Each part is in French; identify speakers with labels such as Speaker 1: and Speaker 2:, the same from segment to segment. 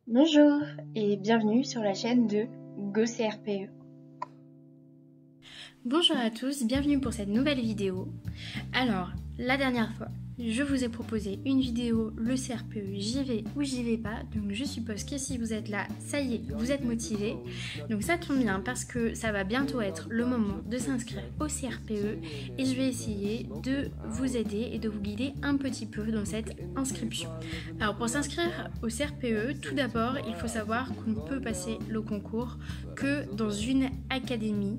Speaker 1: Bonjour et bienvenue sur la chaîne de GoCRPE.
Speaker 2: Bonjour à tous, bienvenue pour cette nouvelle vidéo. Alors, la dernière fois, je vous ai proposé une vidéo, le CRPE, j'y vais ou j'y vais pas. Donc je suppose que si vous êtes là, ça y est, vous êtes motivés. Donc ça tombe bien parce que ça va bientôt être le moment de s'inscrire au CRPE et je vais essayer de vous aider et de vous guider un petit peu dans cette inscription. Alors pour s'inscrire au CRPE, tout d'abord, il faut savoir qu'on ne peut passer le concours que dans une académie,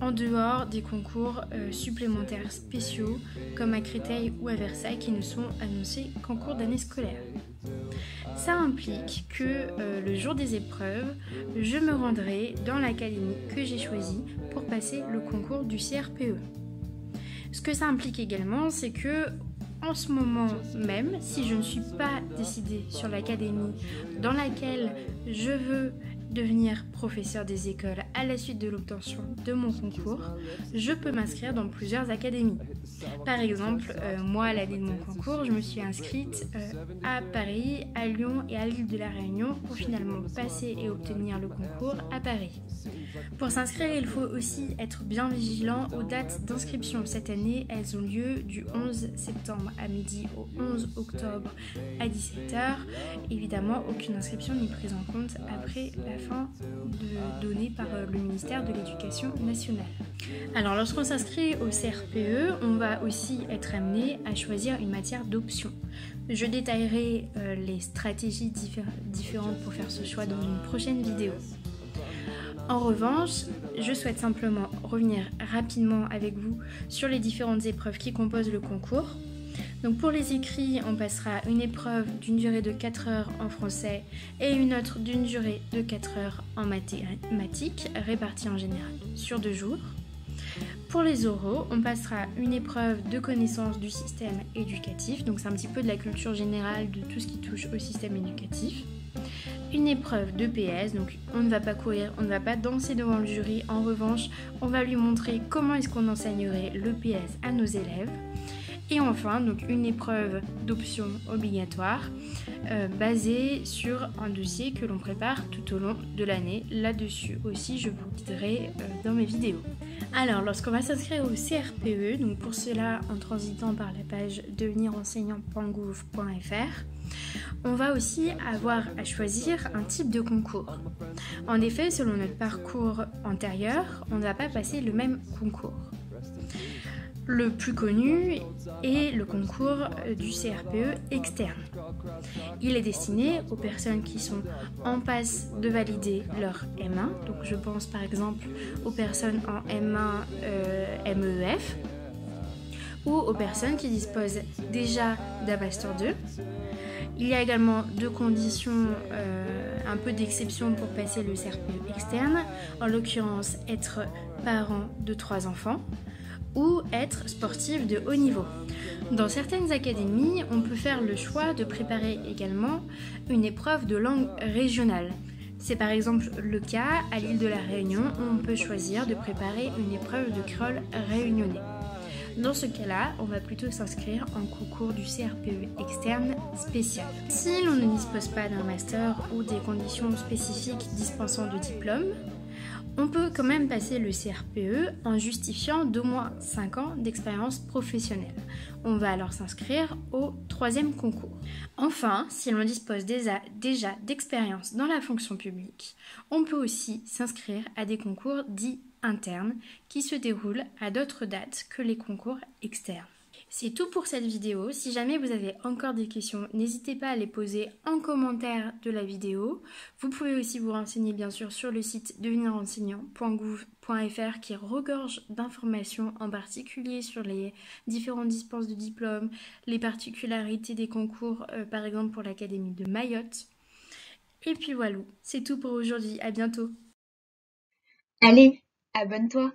Speaker 2: en dehors des concours supplémentaires spéciaux comme à Créteil ou à Versailles qui ne sont annoncés qu'en cours d'année scolaire. Ça implique que le jour des épreuves, je me rendrai dans l'académie que j'ai choisie pour passer le concours du CRPE. Ce que ça implique également, c'est que en ce moment même, si je ne suis pas décidée sur l'académie dans laquelle je veux devenir professeur des écoles à la suite de l'obtention de mon concours, je peux m'inscrire dans plusieurs académies. Par exemple, moi à l'année de mon concours, je me suis inscrite à Paris, à Lyon et à l'île de la Réunion pour finalement passer et obtenir le concours à Paris. Pour s'inscrire, il faut aussi être bien vigilant aux dates d'inscription. Cette année, elles ont lieu du 11 septembre à midi au 11 octobre à 17h. Évidemment, aucune inscription n'est prise en compte après la fin donnée par le ministère de l'Éducation nationale. Alors, lorsqu'on s'inscrit au CRPE, on va aussi être amené à choisir une matière d'option. Je détaillerai les stratégies différentes pour faire ce choix dans une prochaine vidéo. En revanche, je souhaite simplement revenir rapidement avec vous sur les différentes épreuves qui composent le concours. Donc pour les écrits, on passera une épreuve d'une durée de 4 heures en français et une autre d'une durée de 4 heures en mathématiques, réparties en général sur 2 jours. Pour les oraux, on passera une épreuve de connaissance du système éducatif, donc c'est un petit peu de la culture générale de tout ce qui touche au système éducatif. Une épreuve de PS, donc on ne va pas courir, on ne va pas danser devant le jury. En revanche, on va lui montrer comment est-ce qu'on enseignerait le PS à nos élèves. Et enfin, donc une épreuve d'option obligatoire basée sur un dossier que l'on prépare tout au long de l'année. Là-dessus aussi, je vous guiderai dans mes vidéos. Alors, lorsqu'on va s'inscrire au CRPE, donc pour cela, en transitant par la page devenirenseignant.gouv.fr, on va aussi avoir à choisir un type de concours. En effet, selon notre parcours antérieur, on ne va pas passer le même concours. Le plus connu est le concours du CRPE externe. Il est destiné aux personnes qui sont en passe de valider leur M1, donc je pense par exemple aux personnes en M1 MEF, ou aux personnes qui disposent déjà d'un Master 2. Il y a également 2 conditions, un peu d'exception pour passer le CRPE externe, en l'occurrence être parent de 3 enfants ou être sportif de haut niveau. Dans certaines académies, on peut faire le choix de préparer également une épreuve de langue régionale. C'est par exemple le cas à l'île de la Réunion où on peut choisir de préparer une épreuve de créole réunionnais. Dans ce cas-là, on va plutôt s'inscrire en concours du CRPE externe spécial. Si l'on ne dispose pas d'un master ou des conditions spécifiques dispensant de diplôme, on peut quand même passer le CRPE en justifiant d'au moins 5 ans d'expérience professionnelle. On va alors s'inscrire au 3e concours. Enfin, si l'on dispose déjà d'expérience dans la fonction publique, on peut aussi s'inscrire à des concours dits internes qui se déroulent à d'autres dates que les concours externes. C'est tout pour cette vidéo. Si jamais vous avez encore des questions, n'hésitez pas à les poser en commentaire de la vidéo. Vous pouvez aussi vous renseigner bien sûr sur le site devenirenseignant.gouv.fr qui regorge d'informations, en particulier sur les différentes dispenses de diplômes, les particularités des concours, par exemple pour l'Académie de Mayotte. Et puis voilà, c'est tout pour aujourd'hui. À bientôt.
Speaker 1: Allez, abonne-toi!